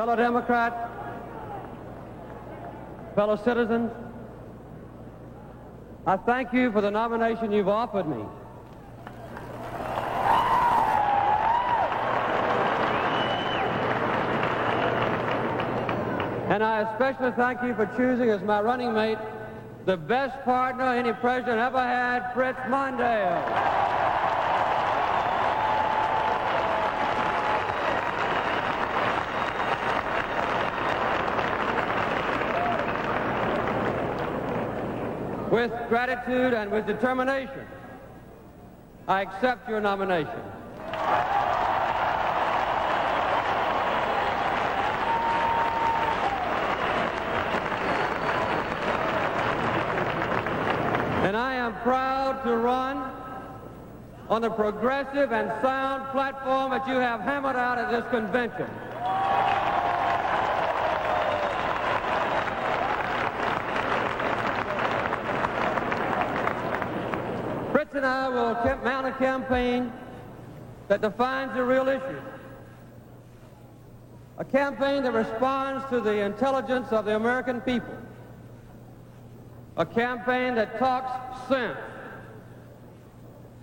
fellow Democrats, fellow citizens, I thank you for the nomination you've offered me. And I especially thank you for choosing as my running mate the best partner any president ever had, Fritz Mondale. With gratitude and with determination, I accept your nomination. And I am proud to run on the progressive and sound platform that you have hammered out at this convention. Fritz and I will mount a campaign that defines the real issues. A campaign that responds to the intelligence of the American people. A campaign that talks sense.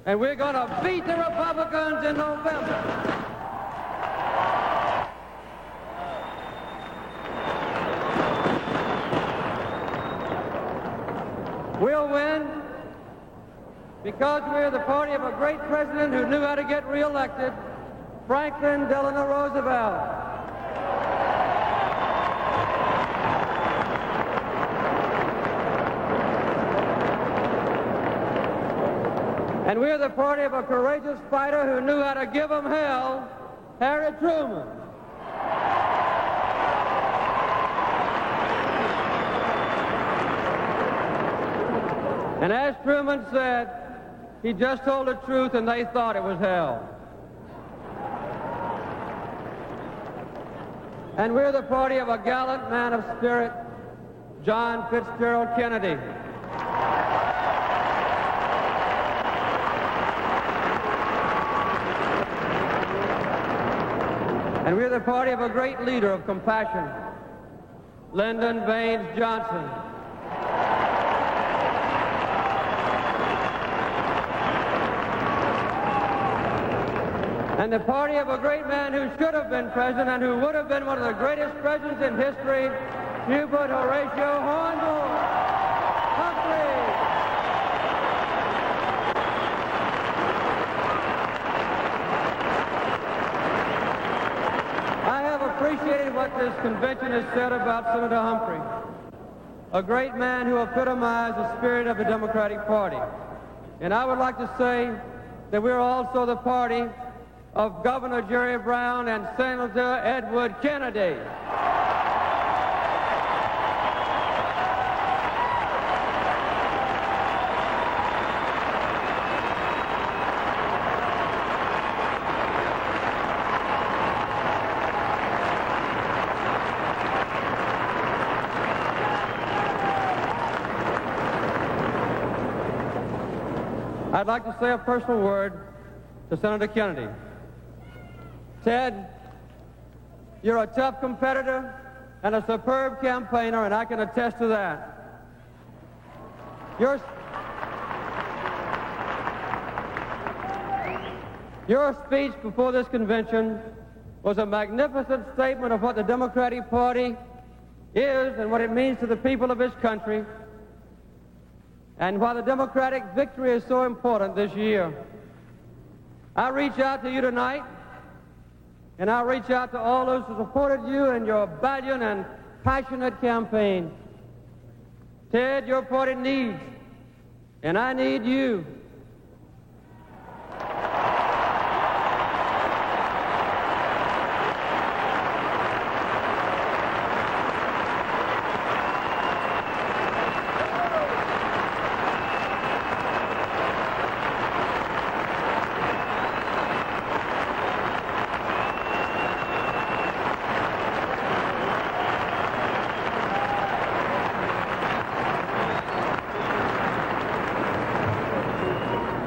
And we're going to beat the Republicans in November. We'll win because we're the party of a great president who knew how to get reelected, Franklin Delano Roosevelt. And we're the party of a courageous fighter who knew how to give them hell, Harry Truman. And as Truman said, he just told the truth and they thought it was hell. And we're the party of a gallant man of spirit, John Fitzgerald Kennedy. And we're the party of a great leader of compassion, Lyndon Baines Johnson. And the party of a great man who should have been president and who would have been one of the greatest presidents in history, Hubert Horatio Hornblower. Humphrey. I have appreciated what this convention has said about Senator Humphrey, a great man who epitomized the spirit of the Democratic Party. And I would like to say that we're also the party of Governor Jerry Brown and Senator Edward Kennedy. I'd like to say a personal word to Senator Kennedy. Ted, you're a tough competitor and a superb campaigner, and I can attest to that. Your speech before this convention was a magnificent statement of what the Democratic Party is and what it means to the people of this country, and why the Democratic victory is so important this year. I reach out to you tonight, and I reach out to all those who supported you in your valiant and passionate campaign. Ted, your party needs, and I need you.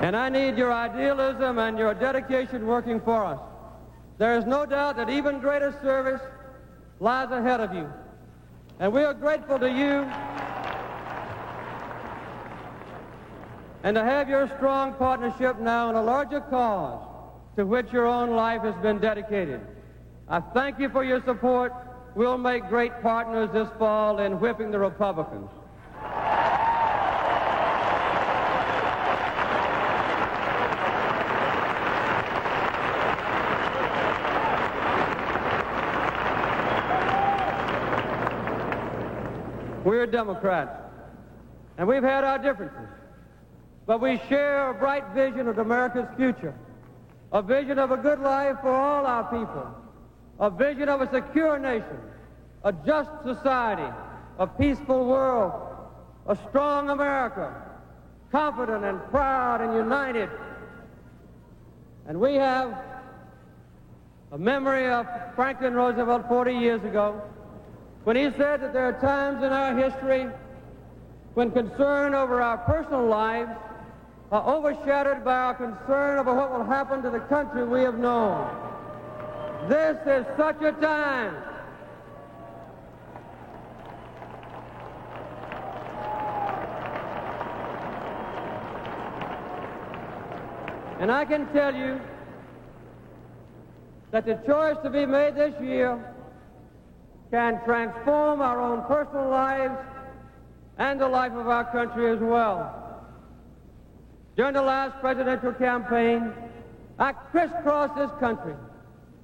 And I need your idealism and your dedication working for us. There is no doubt that even greater service lies ahead of you. And we are grateful to you and to have your strong partnership now in a larger cause to which your own life has been dedicated. I thank you for your support. We'll make great partners this fall in whipping the Republicans. We're Democrats, and we've had our differences, but we share a bright vision of America's future, a vision of a good life for all our people, a vision of a secure nation, a just society, a peaceful world, a strong America, confident and proud and united. And we have a memory of Franklin Roosevelt 40 years ago, when he said that there are times in our history when concern over our personal lives are overshadowed by our concern over what will happen to the country we have known. This is such a time. And I can tell you that the choice to be made this year can transform our own personal lives and the life of our country as well. During the last presidential campaign, I crisscrossed this country,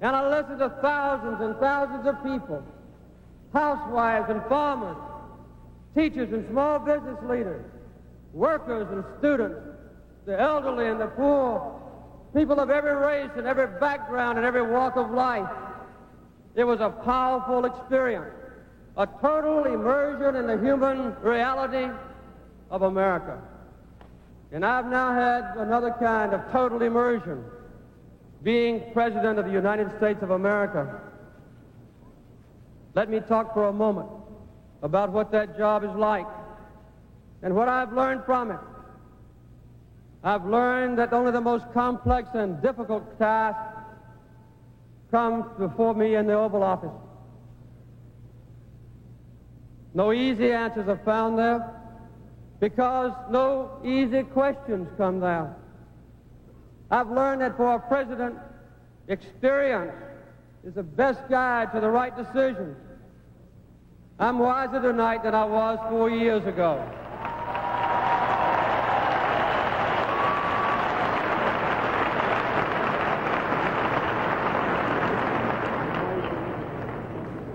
and I listened to thousands and thousands of people, housewives and farmers, teachers and small business leaders, workers and students, the elderly and the poor, people of every race and every background and every walk of life. It was a powerful experience, a total immersion in the human reality of America. And I've now had another kind of total immersion, being President of the United States of America. Let me talk for a moment about what that job is like and what I've learned from it. I've learned that only the most complex and difficult task comes before me in the Oval Office. No easy answers are found there because no easy questions come there. I've learned that for a president, experience is the best guide to the right decisions. I'm wiser tonight than I was 4 years ago.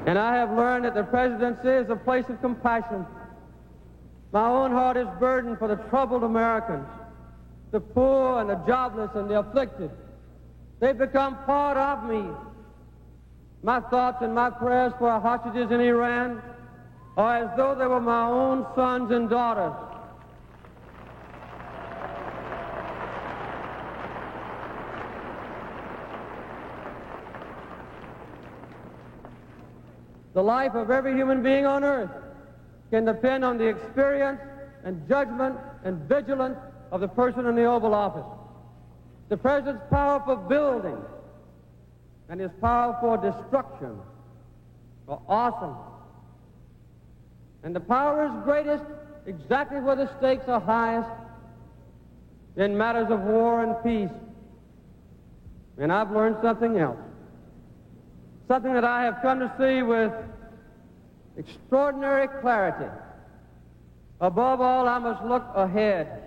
And I have learned that the presidency is a place of compassion. My own heart is burdened for the troubled Americans, the poor and the jobless and the afflicted. They've become part of me. My thoughts and my prayers for our hostages in Iran are as though they were my own sons and daughters. The life of every human being on earth can depend on the experience and judgment and vigilance of the person in the Oval Office. The president's power for building and his power for destruction are awesome. And the power is greatest exactly where the stakes are highest, in matters of war and peace. And I've learned something else. Something that I have come to see with extraordinary clarity. Above all, I must look ahead,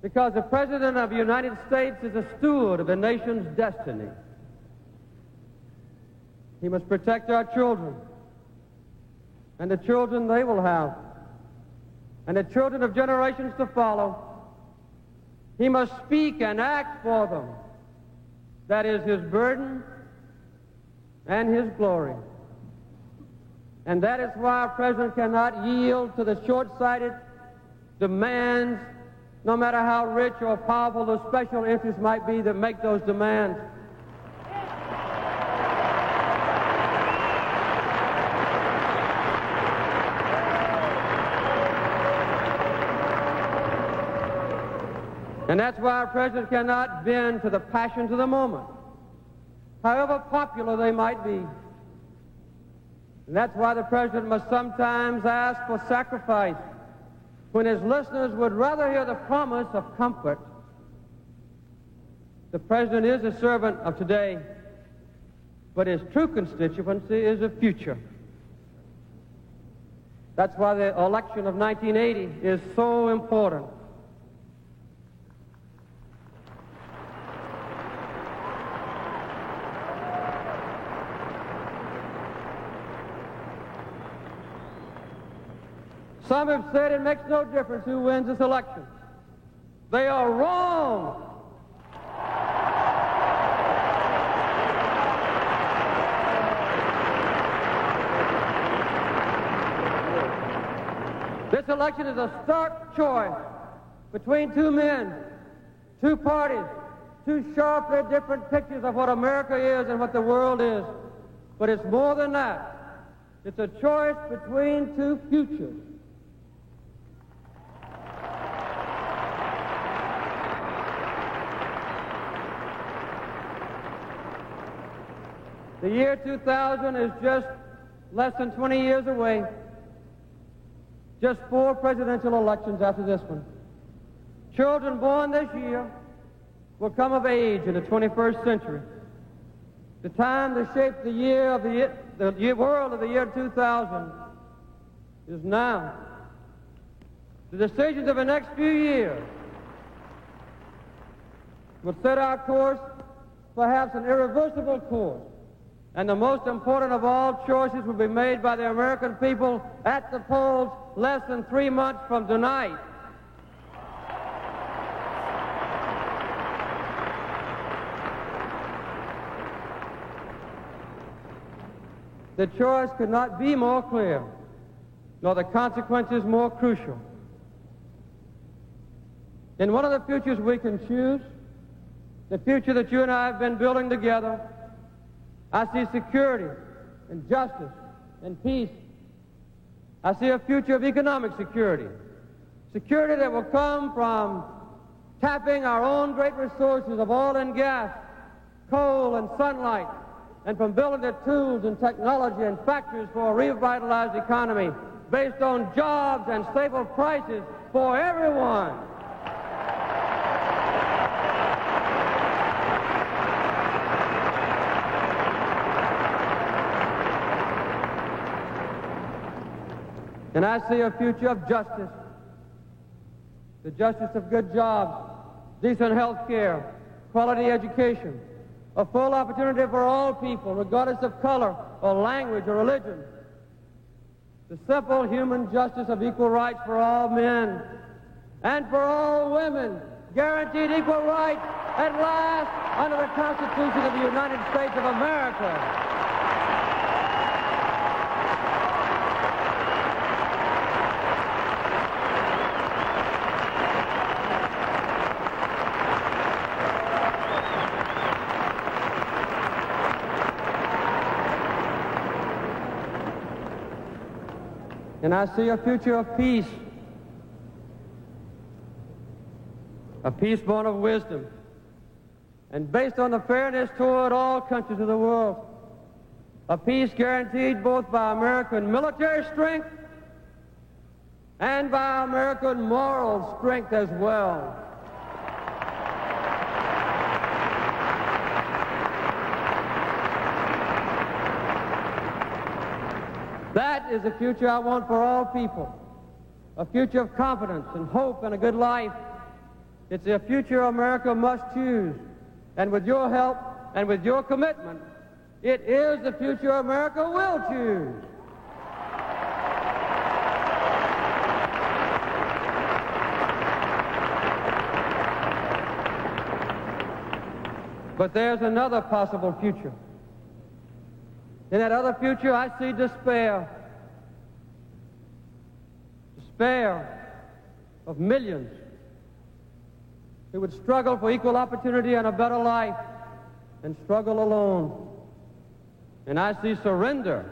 because the President of the United States is a steward of the nation's destiny. He must protect our children and the children they will have and the children of generations to follow. He must speak and act for them. That is his burden and his glory. And that is why our president cannot yield to the short-sighted demands, no matter how rich or powerful the special interests might be that make those demands. And that's why our president cannot bend to the passions of the moment, however popular they might be. And that's why the president must sometimes ask for sacrifice when his listeners would rather hear the promise of comfort. The president is a servant of today, but his true constituency is the future. That's why the election of 1980 is so important. Some have said it makes no difference who wins this election. They are wrong. This election is a stark choice between two men, two parties, two sharply different pictures of what America is and what the world is. But it's more than that. It's a choice between two futures. The year 2000 is just less than 20 years away. Just 4 presidential elections after this one. Children born this year will come of age in the 21st century. The time to shape the world of the year 2000 is now. The decisions of the next few years will set our course, perhaps an irreversible course. And the most important of all choices will be made by the American people at the polls less than 3 months from tonight. The choice could not be more clear, nor the consequences more crucial. In one of the futures we can choose, the future that you and I have been building together, I see security and justice and peace. I see a future of economic security. Security that will come from tapping our own great resources of oil and gas, coal and sunlight, and from building the tools and technology and factories for a revitalized economy based on jobs and stable prices for everyone. And I see a future of justice, the justice of good jobs, decent health care, quality education, a full opportunity for all people, regardless of color or language or religion, the simple human justice of equal rights for all men and for all women, guaranteed equal rights at last under the Constitution of the United States of America. And I see a future of peace, a peace born of wisdom, and based on the fairness toward all countries of the world, a peace guaranteed both by American military strength and by American moral strength as well. That is the future I want for all people, a future of confidence and hope and a good life. It's a future America must choose, and with your help and with your commitment, it is the future America will choose. But there's another possible future. In that other future, I see despair. Despair of millions who would struggle for equal opportunity and a better life and struggle alone. And I see surrender,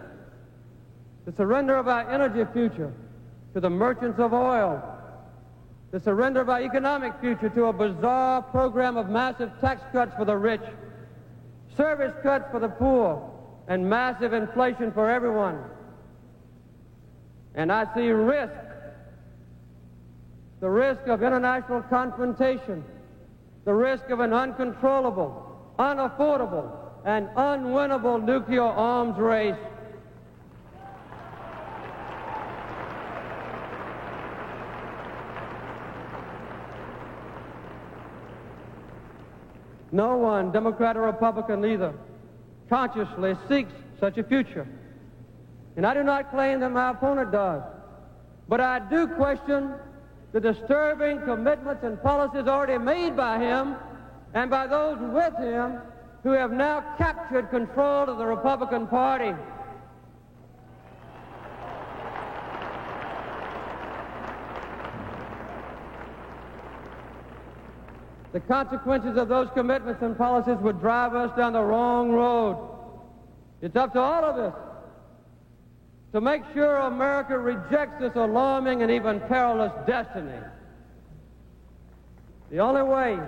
the surrender of our energy future to the merchants of oil, the surrender of our economic future to a bizarre program of massive tax cuts for the rich, service cuts for the poor, and massive inflation for everyone. And I see risk, the risk of international confrontation, the risk of an uncontrollable, unaffordable, and unwinnable nuclear arms race. No one, Democrat or Republican either, consciously seeks such a future. And I do not claim that my opponent does, but I do question the disturbing commitments and policies already made by him and by those with him who have now captured control of the Republican Party. The consequences of those commitments and policies would drive us down the wrong road. It's up to all of us to make sure America rejects this alarming and even perilous destiny. The only way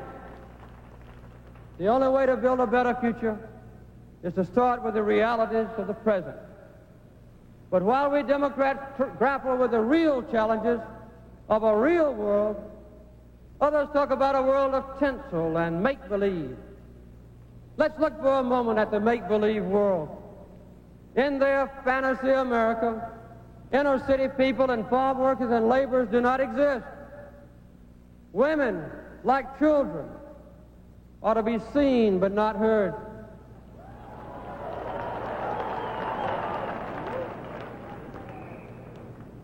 to build a better future is to start with the realities of the present. But while we Democrats grapple with the real challenges of a real world, others talk about a world of tinsel and make-believe. Let's look for a moment at the make-believe world. In their fantasy America, inner-city people and farm workers and laborers do not exist. Women, like children, ought to be seen but not heard.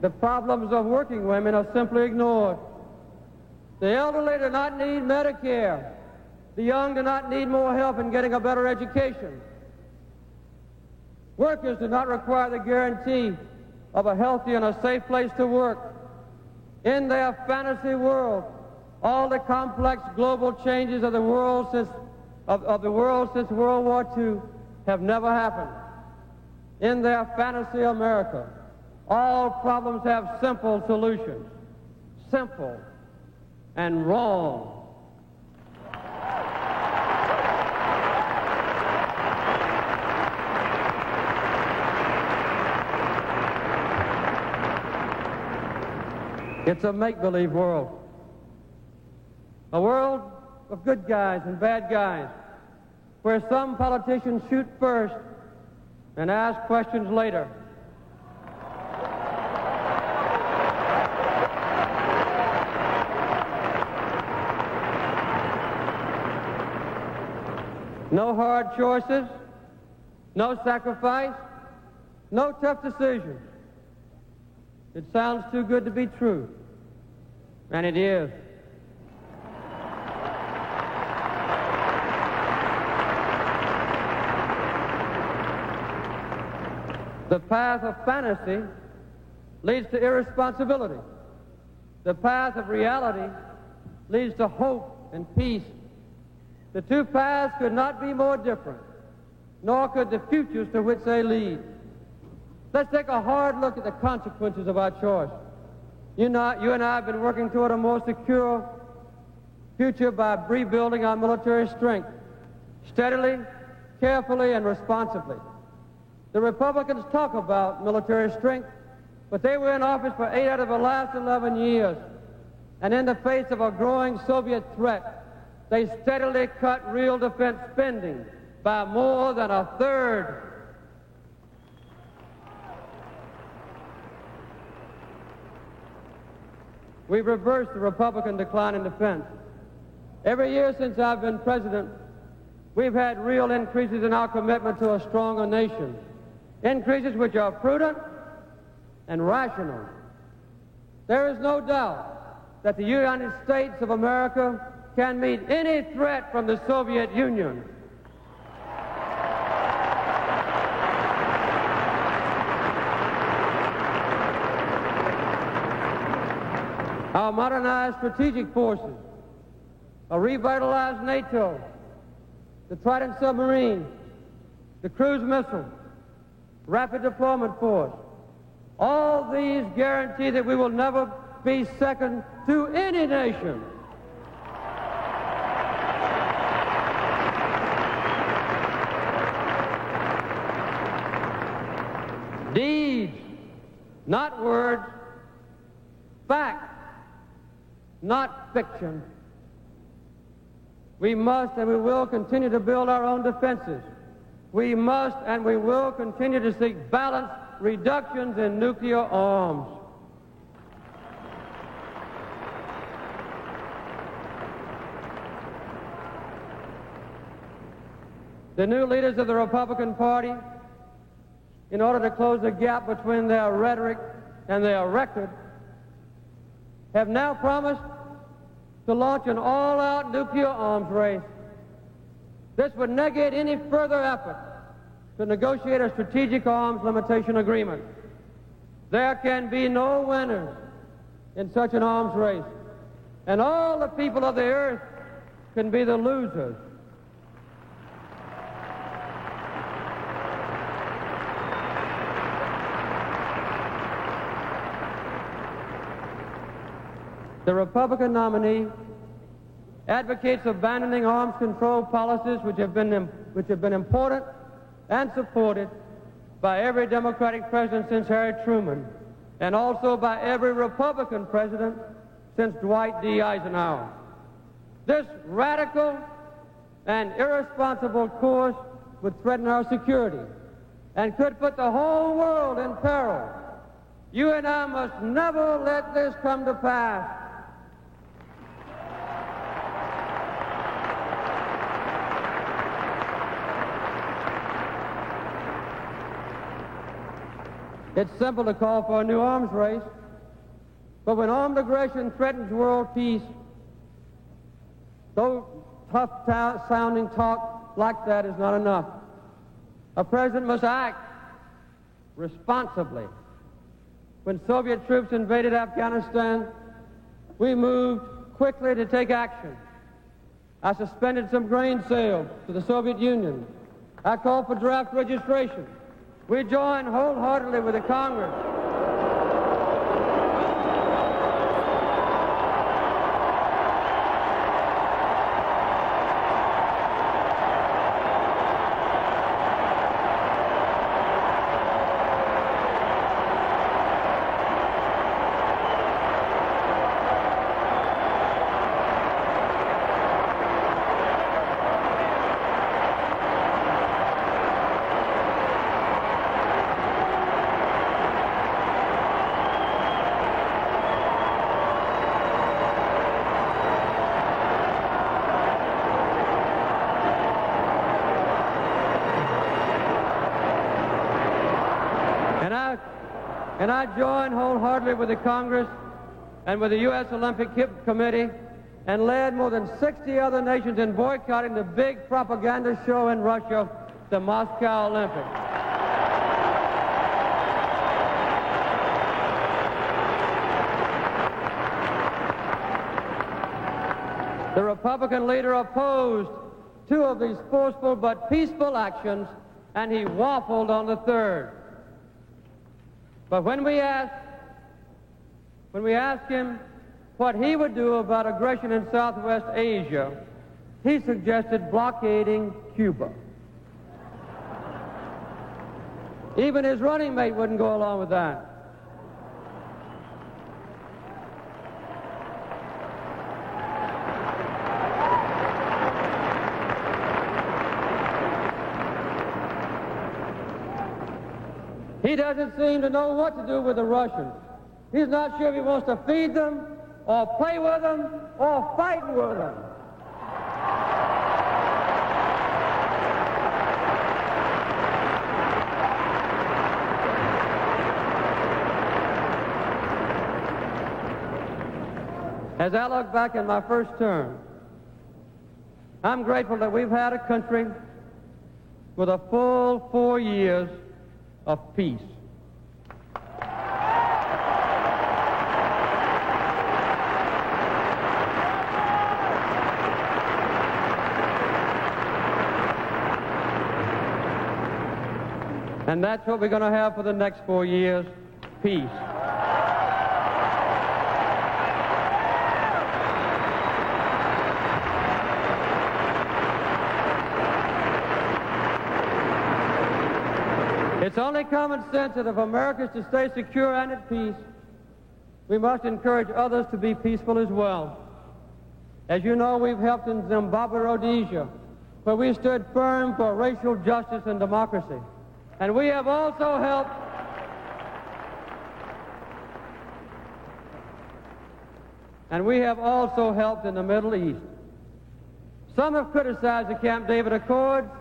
The problems of working women are simply ignored. The elderly do not need Medicare. The young do not need more help in getting a better education. Workers do not require the guarantee of a healthy and a safe place to work. In their fantasy world, all the complex global changes of the world since World War II have never happened. In their fantasy America, all problems have simple solutions. Simple and wrong. It's a make-believe world. A world of good guys and bad guys, where some politicians shoot first and ask questions later. No hard choices, no sacrifice, no tough decisions. It sounds too good to be true, and it is. The path of fantasy leads to irresponsibility. The path of reality leads to hope and peace. The two paths could not be more different, nor could the futures to which they lead. Let's take a hard look at the consequences of our choice. You and I have been working toward a more secure future by rebuilding our military strength, steadily, carefully, and responsibly. The Republicans talk about military strength, but they were in office for 8 out of the last 11 years. And in the face of a growing Soviet threat, they steadily cut real defense spending by more than a third. We've reversed the Republican decline in defense. Every year since I've been president, we've had real increases in our commitment to a stronger nation. Increases which are prudent and rational. There is no doubt that the United States of America can meet any threat from the Soviet Union. Our modernized strategic forces, a revitalized NATO, the Trident submarine, the cruise missile, rapid deployment force, all these guarantee that we will never be second to any nation. not words, fact, not fiction. We must and we will continue to build our own defenses. We must and we will continue to seek balanced reductions in nuclear arms. The new leaders of the Republican Party, in order to close the gap between their rhetoric and their record, have now promised to launch an all-out nuclear arms race. This would negate any further effort to negotiate a strategic arms limitation agreement. There can be no winners in such an arms race, and all the people of the earth can be the losers. The Republican nominee advocates abandoning arms control policies which have been important and supported by every Democratic president since Harry Truman, and also by every Republican president since Dwight D. Eisenhower. This radical and irresponsible course would threaten our security and could put the whole world in peril. You and I must never let this come to pass. It's simple to call for a new arms race, but when armed aggression threatens world peace, though tough-sounding talk like that is not enough. A president must act responsibly. When Soviet troops invaded Afghanistan, we moved quickly to take action. I suspended some grain sales to the Soviet Union. I called for draft registration. We joined wholeheartedly with the Congress. And I joined wholeheartedly with the Congress and with the U.S. Olympic Committee and led more than 60 other nations in boycotting the big propaganda show in Russia, the Moscow Olympics. The Republican leader opposed two of these forceful but peaceful actions, and he waffled on the third. But when we asked him what he would do about aggression in Southwest Asia, he suggested blockading Cuba. Even his running mate wouldn't go along with that. He doesn't seem to know what to do with the Russians. He's not sure if he wants to feed them, or play with them, or fight with them. As I look back in my first term, I'm grateful that we've had a country with a full 4 years of peace. And that's what we're going to have for the next 4 years, peace. It's only common sense that if America is to stay secure and at peace, we must encourage others to be peaceful as well. As you know, we've helped in Zimbabwe, Rhodesia, where we stood firm for racial justice and democracy. And we have also helped in the Middle East. Some have criticized the Camp David Accords,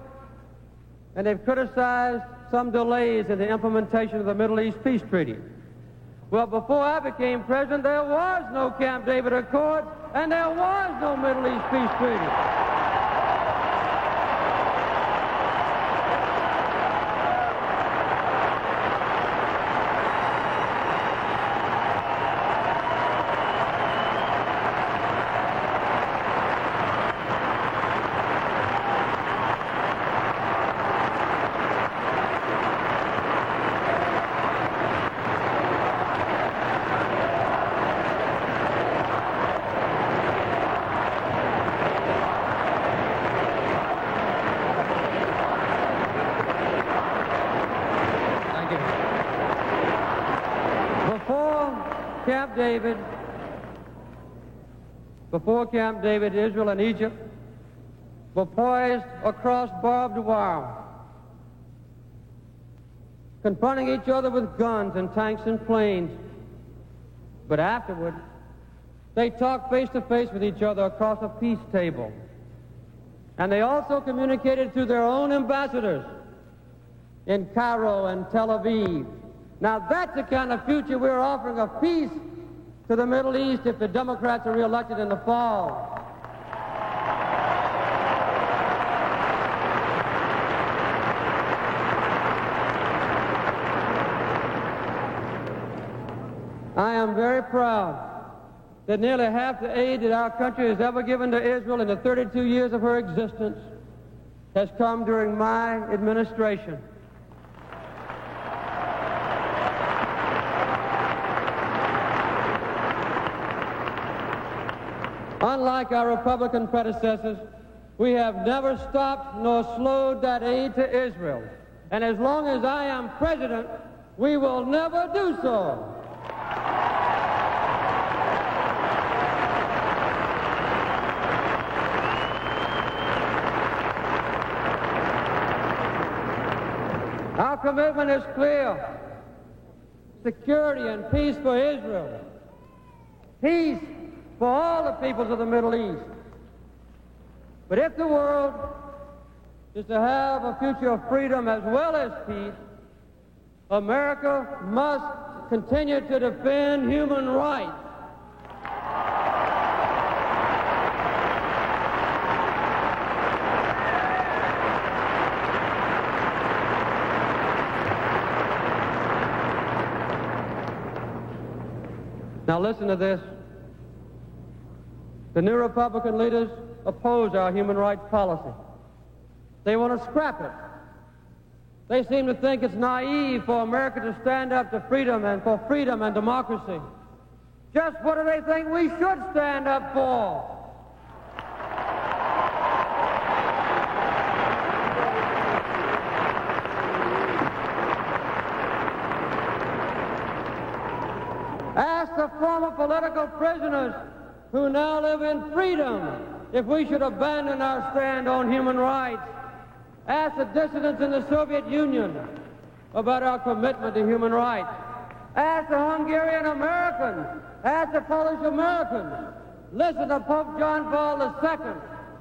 and they've criticized some delays in the implementation of the Middle East Peace Treaty. Well, before I became president, there was no Camp David Accords, and there was no Middle East Peace Treaty. Before Camp David, Israel and Egypt were poised across barbed wire, confronting each other with guns and tanks and planes. But afterward, they talked face to face with each other across a peace table. And they also communicated through their own ambassadors in Cairo and Tel Aviv. Now that's the kind of future we're offering, of peace to the Middle East, if the Democrats are reelected in the fall. I am very proud that nearly half the aid that our country has ever given to Israel in the 32 years of her existence has come during my administration. Unlike our Republican predecessors, we have never stopped nor slowed that aid to Israel. And as long as I am president, we will never do so. Our commitment is clear. Security and peace for Israel. Peace for all the peoples of the Middle East. But if the world is to have a future of freedom as well as peace, America must continue to defend human rights. Now listen to this. The new Republican leaders oppose our human rights policy. They want to scrap it. They seem to think it's naive for America to stand up to freedom and for freedom and democracy. Just what do they think we should stand up for? Ask the former political prisoners who now live in freedom if we should abandon our stand on human rights. Ask the dissidents in the Soviet Union about our commitment to human rights. Ask the Hungarian Americans. Ask the Polish Americans. Listen to Pope John Paul II.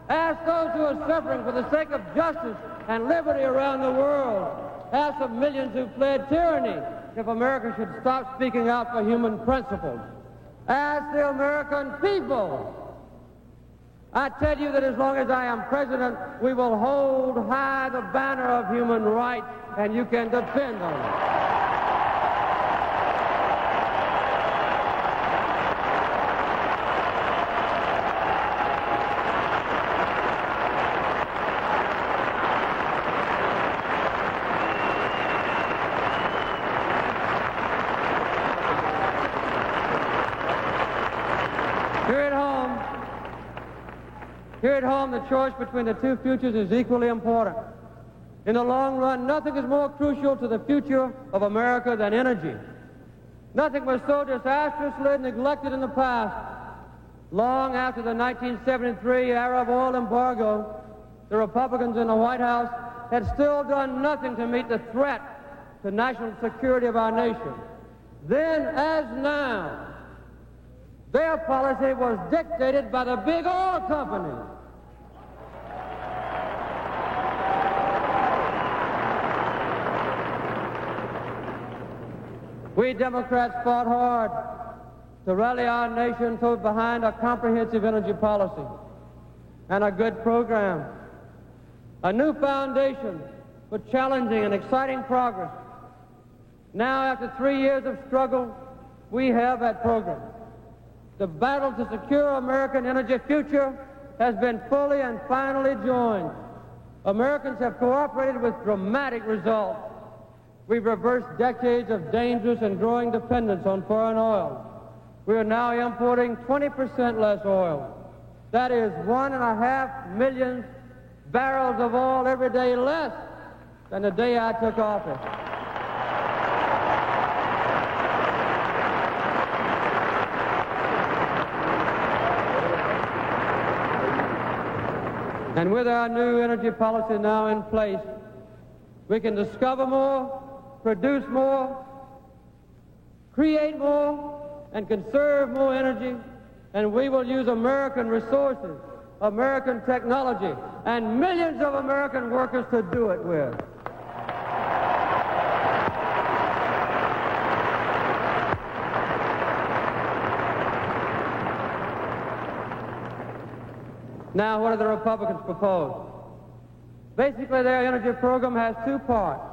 Ask those who are suffering for the sake of justice and liberty around the world. Ask the millions who fled tyranny if America should stop speaking out for human principles. Ask the American people. I tell you that as long as I am president, we will hold high the banner of human rights, and you can depend on it. Here at home, the choice between the two futures is equally important. In the long run, nothing is more crucial to the future of America than energy. Nothing was so disastrously neglected in the past. Long after the 1973 Arab oil embargo, the Republicans in the White House had still done nothing to meet the threat to national security of our nation. Then, as now, their policy was dictated by the big oil companies. We Democrats fought hard to rally our nation behind a comprehensive energy policy and a good program, a new foundation for challenging and exciting progress. Now, after 3 years of struggle, we have that program. The battle to secure American energy future has been fully and finally joined. Americans have cooperated with dramatic results. We've reversed decades of dangerous and growing dependence on foreign oil. We are now importing 20% less oil. That is 1.5 million barrels of oil every day less than the day I took office. And with our new energy policy now in place, we can discover more, produce more, create more, and conserve more energy, and we will use American resources, American technology, and millions of American workers to do it with. Now, what do the Republicans propose? Basically, their energy program has two parts.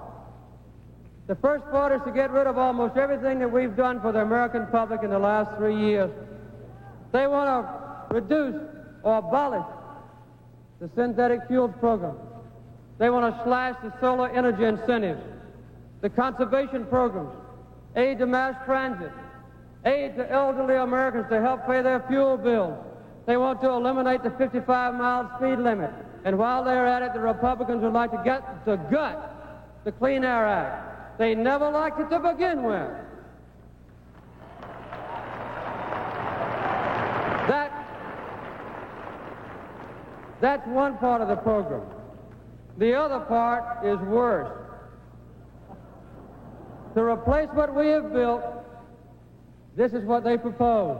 The first part is to get rid of almost everything that we've done for the American public in the last 3 years. They want to reduce or abolish the synthetic fuels program. They want to slash the solar energy incentives, the conservation programs, aid to mass transit, aid to elderly Americans to help pay their fuel bills. They want to eliminate the 55-mile speed limit. And while they're at it, the Republicans would like to gut the Clean Air Act. They never liked it to begin with. That's one part of the program. The other part is worse. To replace what we have built, this is what they propose: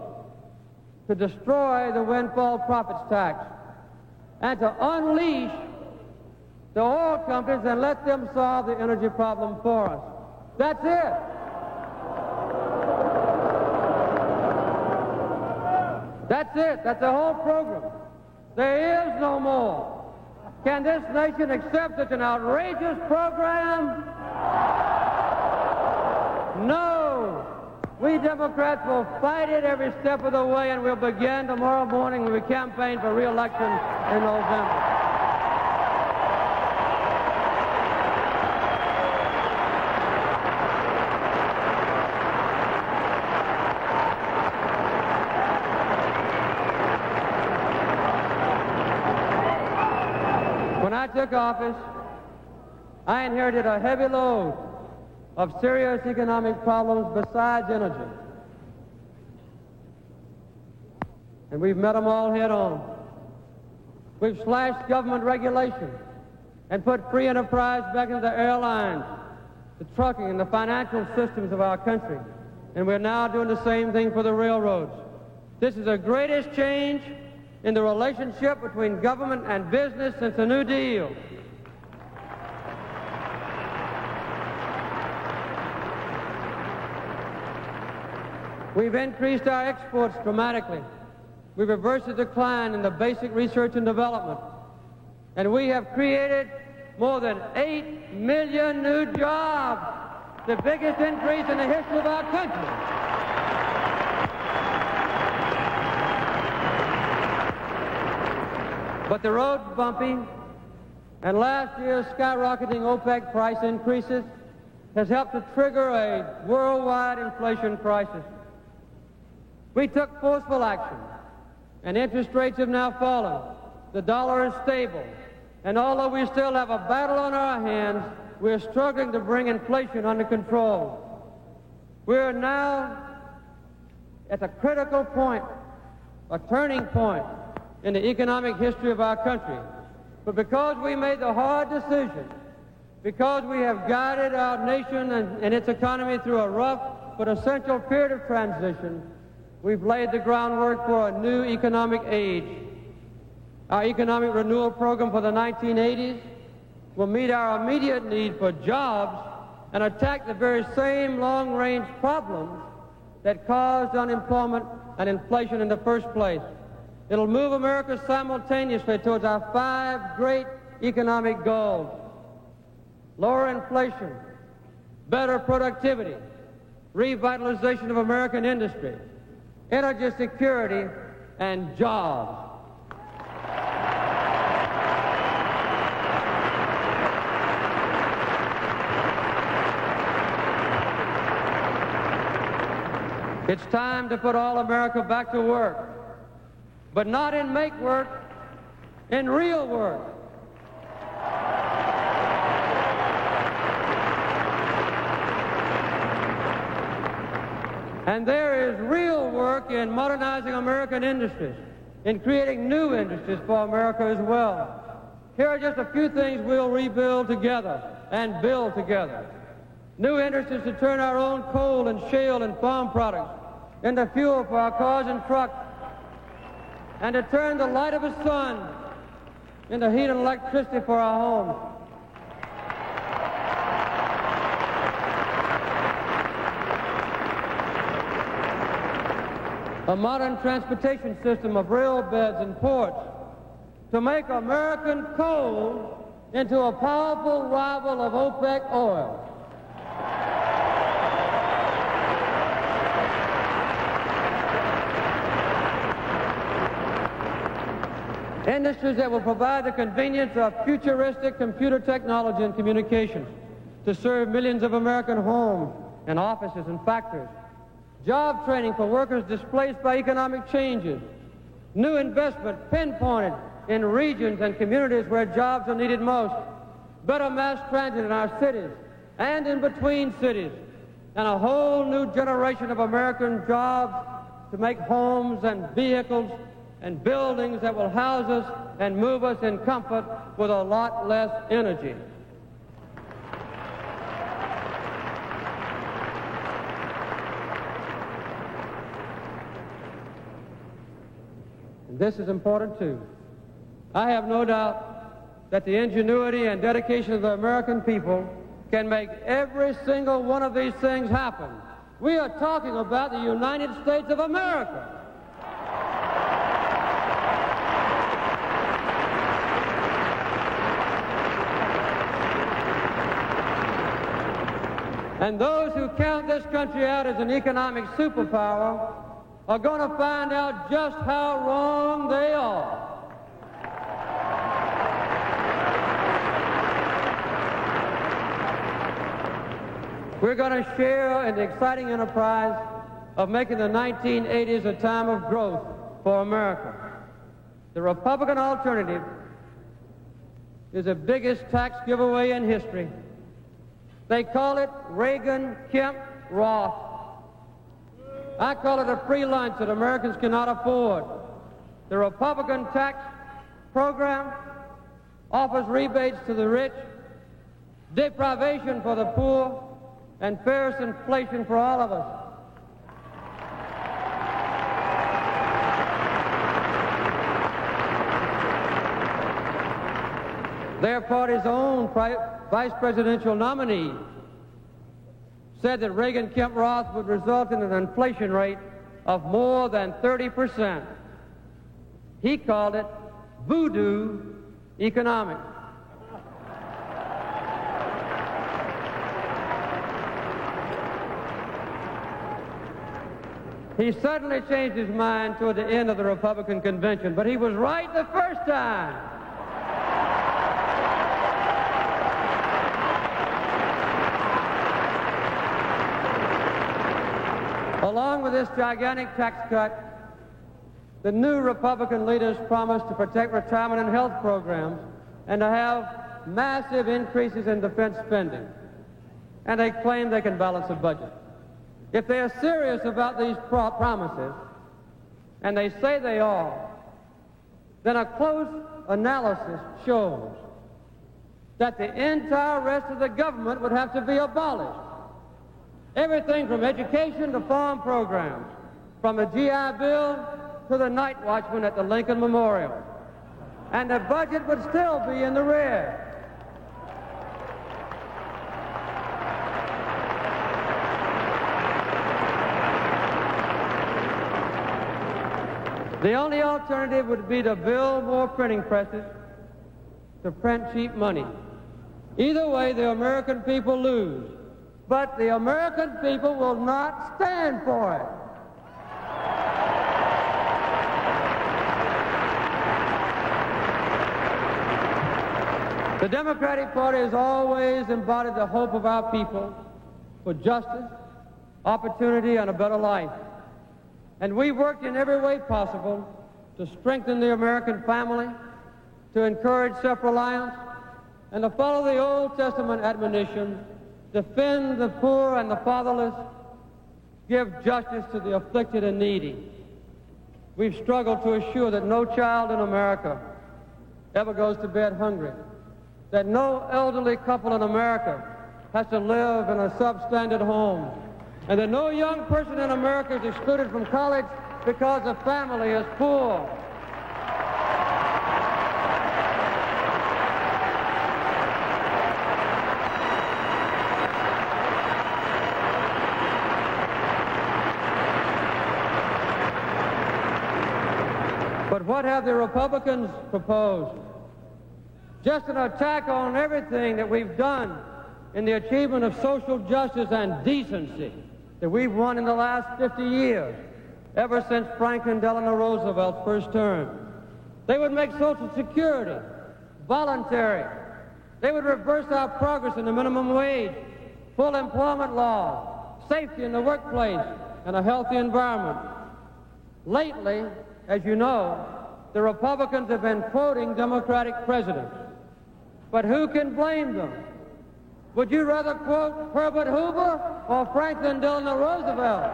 to destroy the windfall profits tax and to unleash the oil companies and let them solve the energy problem for us. That's it. That's it. That's the whole program. There is no more. Can this nation accept such an outrageous program? No. We Democrats will fight it every step of the way, and we'll begin tomorrow morning when we campaign for re-election in November. When I took office, I inherited a heavy load of serious economic problems besides energy. And we've met them all head on. We've slashed government regulation and put free enterprise back into the airlines, the trucking, and the financial systems of our country. And we're now doing the same thing for the railroads. This is the greatest change in the relationship between government and business since the New Deal. We've increased our exports dramatically. We've reversed the decline in the basic research and development. And we have created more than 8 million new jobs, the biggest increase in the history of our country. But the road's bumpy, and last year's skyrocketing OPEC price increases has helped to trigger a worldwide inflation crisis. We took forceful action, and interest rates have now fallen. The dollar is stable, And although we still have a battle on our hands, we're struggling to bring inflation under control. We're now at a critical point, a turning point in the economic history of our country. But because we made the hard decision, because we have guided our nation and its economy through a rough but essential period of transition, we've laid the groundwork for a new economic age. Our economic renewal program for the 1980s will meet our immediate need for jobs and attack the very same long-range problems that caused unemployment and inflation in the first place. It'll move America simultaneously towards our 5 great economic goals: lower inflation, better productivity, revitalization of American industry, energy security, and jobs. It's time to put all America back to work, but not in make work, in real work. And there is real work in modernizing American industries, in creating new industries for America as well. Here are just a few things we'll rebuild together and build together. New industries to turn our own coal and shale and farm products into fuel for our cars and trucks, and to turn the light of the sun into heat and electricity for our homes. A modern transportation system of rail beds and ports to make American coal into a powerful rival of OPEC oil. Industries that will provide the convenience of futuristic computer technology and communications to serve millions of American homes and offices and factories. Job training for workers displaced by economic changes. New investment pinpointed in regions and communities where jobs are needed most. Better mass transit in our cities and in between cities. And a whole new generation of American jobs to make homes and vehicles and buildings that will house us and move us in comfort with a lot less energy. And this is important too. I have no doubt that the ingenuity and dedication of the American people can make every single one of these things happen. We are talking about the United States of America. And those who count this country out as an economic superpower are going to find out just how wrong they are. We're going to share in the exciting enterprise of making the 1980s a time of growth for America. The Republican alternative is the biggest tax giveaway in history. They call it Reagan-Kemp-Roth. I call it a free lunch that Americans cannot afford. The Republican tax program offers rebates to the rich, deprivation for the poor, and fairest inflation for all of us. Their party's own vice presidential nominee said that Reagan-Kemp-Roth would result in an inflation rate of more than 30%. He called it voodoo economics. He suddenly changed his mind toward the end of the Republican convention, but he was right the first time. Along with this gigantic tax cut, the new Republican leaders promised to protect retirement and health programs and to have massive increases in defense spending. And they claim they can balance the budget. If they are serious about these promises, and they say they are, then a close analysis shows that the entire rest of the government would have to be abolished. Everything from education to farm programs, from the GI Bill to the night watchman at the Lincoln Memorial. And the budget would still be in the red. The only alternative would be to build more printing presses to print cheap money. Either way, the American people lose. But the American people will not stand for it. The Democratic Party has always embodied the hope of our people for justice, opportunity, and a better life. And we've worked in every way possible to strengthen the American family, to encourage self-reliance, and to follow the Old Testament admonition, defend the poor and the fatherless, give justice to the afflicted and needy. We've struggled to assure that no child in America ever goes to bed hungry, that no elderly couple in America has to live in a substandard home, and that no young person in America is excluded from college because the family is poor. But what have the Republicans proposed? Just an attack on everything that we've done in the achievement of social justice and decency that we've won in the last 50 years, ever since Franklin Delano Roosevelt's first term. They would make Social Security voluntary. They would reverse our progress in the minimum wage, full employment law, safety in the workplace, and a healthy environment. Lately, as you know, the Republicans have been quoting Democratic presidents. But who can blame them? Would you rather quote Herbert Hoover or Franklin Delano Roosevelt?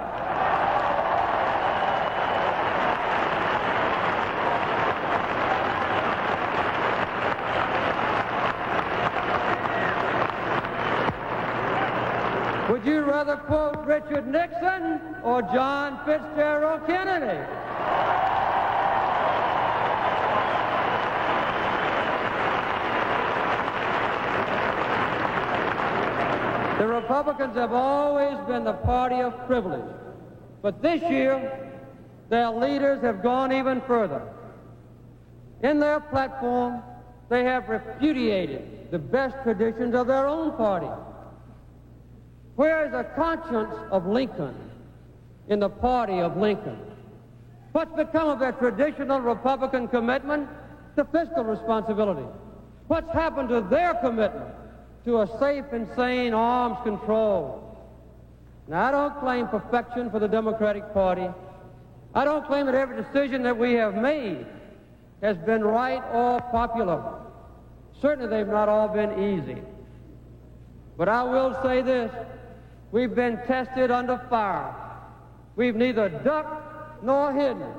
Would you rather quote Richard Nixon or John Fitzgerald Kennedy? The Republicans have always been the party of privilege, but this year their leaders have gone even further. In their platform, they have repudiated the best traditions of their own party. Where is the conscience of Lincoln in the party of Lincoln? What's become of their traditional Republican commitment to fiscal responsibility? What's happened to their commitment to a safe and sane arms control? Now, I don't claim perfection for the Democratic Party. I don't claim that every decision that we have made has been right or popular. Certainly they've not all been easy. But I will say this: we've been tested under fire. We've neither ducked nor hidden.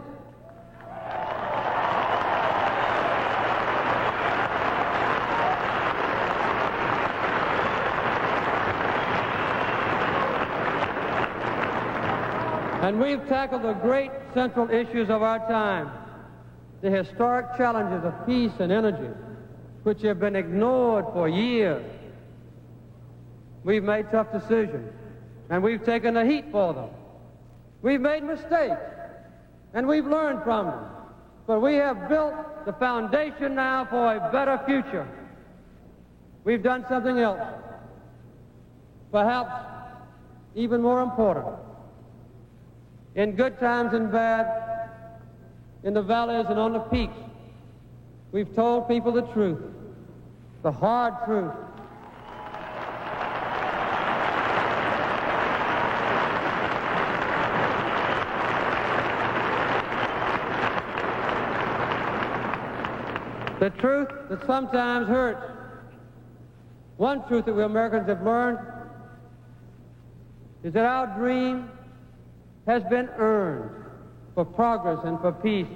And we've tackled the great central issues of our time, the historic challenges of peace and energy, which have been ignored for years. We've made tough decisions, and we've taken the heat for them. We've made mistakes, and we've learned from them. But we have built the foundation now for a better future. We've done something else, perhaps even more important. In good times and bad, in the valleys and on the peaks, we've told people the truth, the hard truth. The The truth that sometimes hurts. One truth that we Americans have learned is that our dream has been earned for progress and for peace.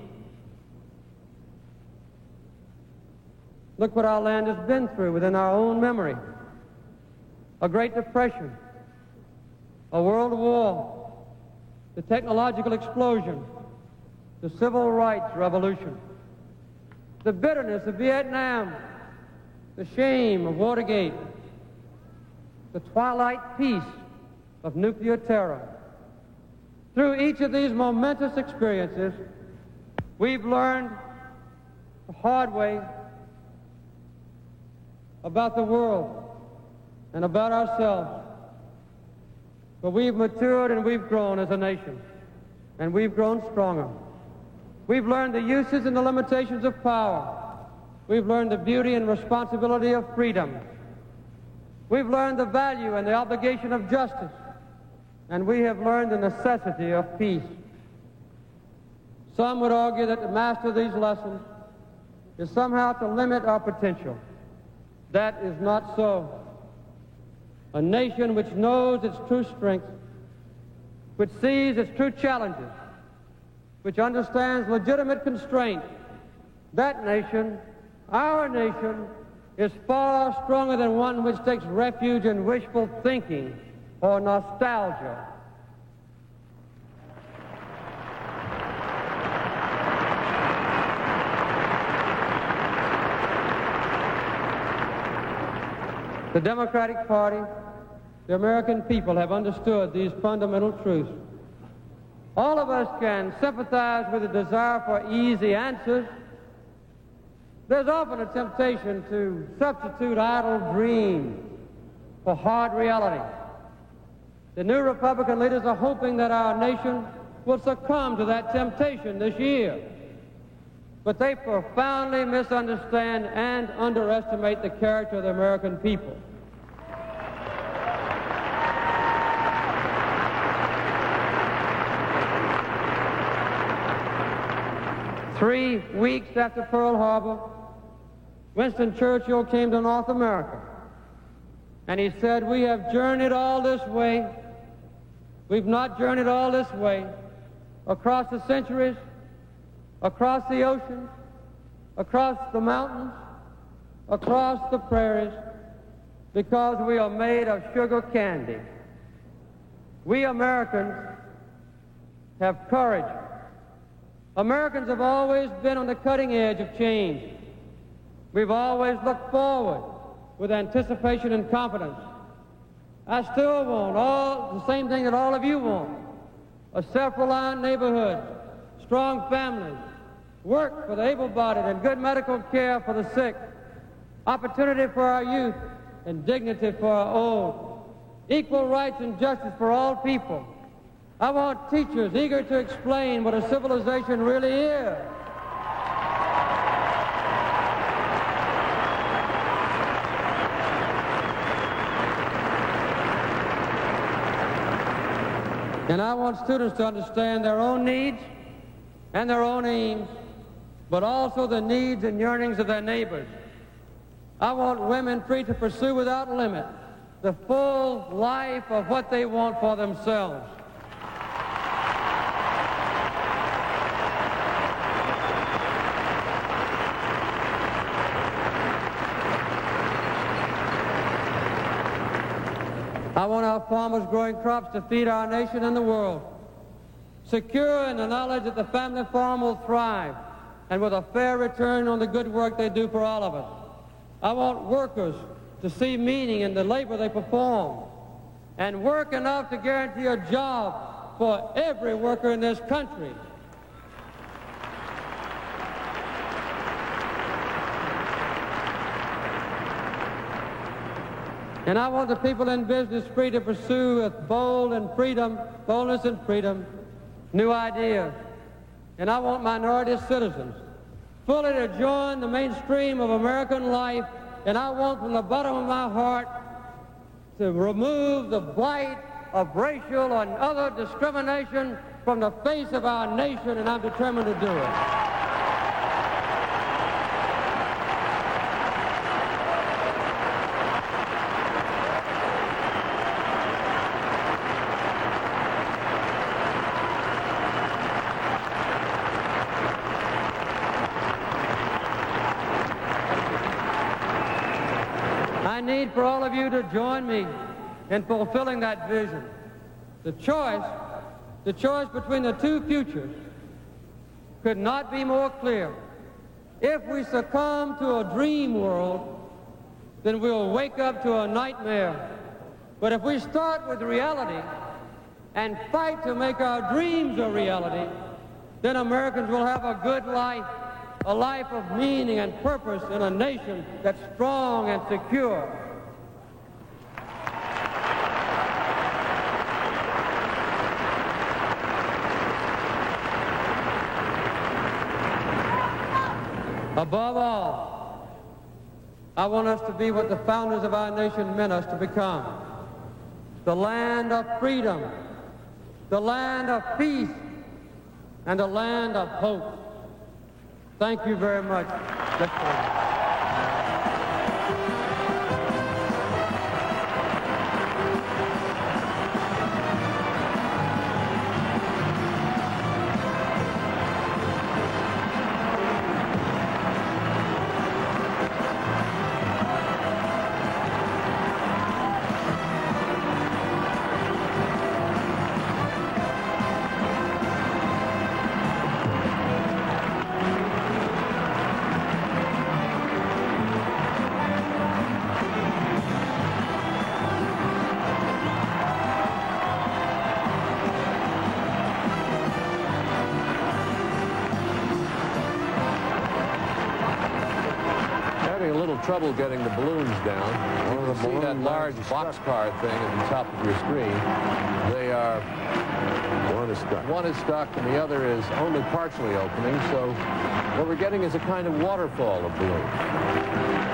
Look what our land has been through within our own memory. A Great Depression, a World War, the technological explosion, the Civil Rights Revolution, the bitterness of Vietnam, the shame of Watergate, the twilight peace of nuclear terror. Through each of these momentous experiences, we've learned the hard way about the world and about ourselves. But we've matured and we've grown as a nation, and we've grown stronger. We've learned the uses and the limitations of power. We've learned the beauty and responsibility of freedom. We've learned the value and the obligation of justice. And we have learned the necessity of peace. Some would argue that to master these lessons is somehow to limit our potential. That is not so. A nation which knows its true strength, which sees its true challenges, which understands legitimate constraint, that nation, our nation, is far stronger than one which takes refuge in wishful thinking or nostalgia. The Democratic Party, the American people have understood these fundamental truths. All of us can sympathize with the desire for easy answers. There's often a temptation to substitute idle dreams for hard reality. The new Republican leaders are hoping that our nation will succumb to that temptation this year. But they profoundly misunderstand and underestimate the character of the American people. Three weeks after Pearl Harbor, Winston Churchill came to North America, and he said, "We have journeyed all this way. We've not journeyed all this way across the centuries, across the oceans, across the mountains, across the prairies, because we are made of sugar candy." We Americans have courage. Americans have always been on the cutting edge of change. We've always looked forward with anticipation and confidence. I still want the same thing that all of you want: a self-reliant neighborhood, strong families, work for the able-bodied and good medical care for the sick, opportunity for our youth and dignity for our old, equal rights and justice for all people. I want teachers eager to explain what a civilization really is. And I want students to understand their own needs and their own aims, but also the needs and yearnings of their neighbors. I want women free to pursue without limit the full life of what they want for themselves. I want our farmers growing crops to feed our nation and the world, secure in the knowledge that the family farm will thrive and with a fair return on the good work they do for all of us. I want workers to see meaning in the labor they perform and work enough to guarantee a job for every worker in this country. And I want the people in business free to pursue with boldness and freedom, new ideas. And I want minority citizens fully to join the mainstream of American life. And I want from the bottom of my heart to remove the blight of racial and other discrimination from the face of our nation, and I'm determined to do it. need for all of you to join me in fulfilling that vision. The choice between the two futures could not be more clear. If we succumb to a dream world, then we'll wake up to a nightmare. But if we start with reality and fight to make our dreams a reality, then Americans will have a good life, a life of meaning and purpose in a nation that's strong and secure. Above all, I want us to be what the founders of our nation meant us to become: the land of freedom, the land of peace, and the land of hope. Thank you very much. Let's go. Trouble getting the balloons down. You can see that large boxcar thing at the top of your screen. They are... One is stuck and the other is only partially opening, so what we're getting is a kind of waterfall of balloons.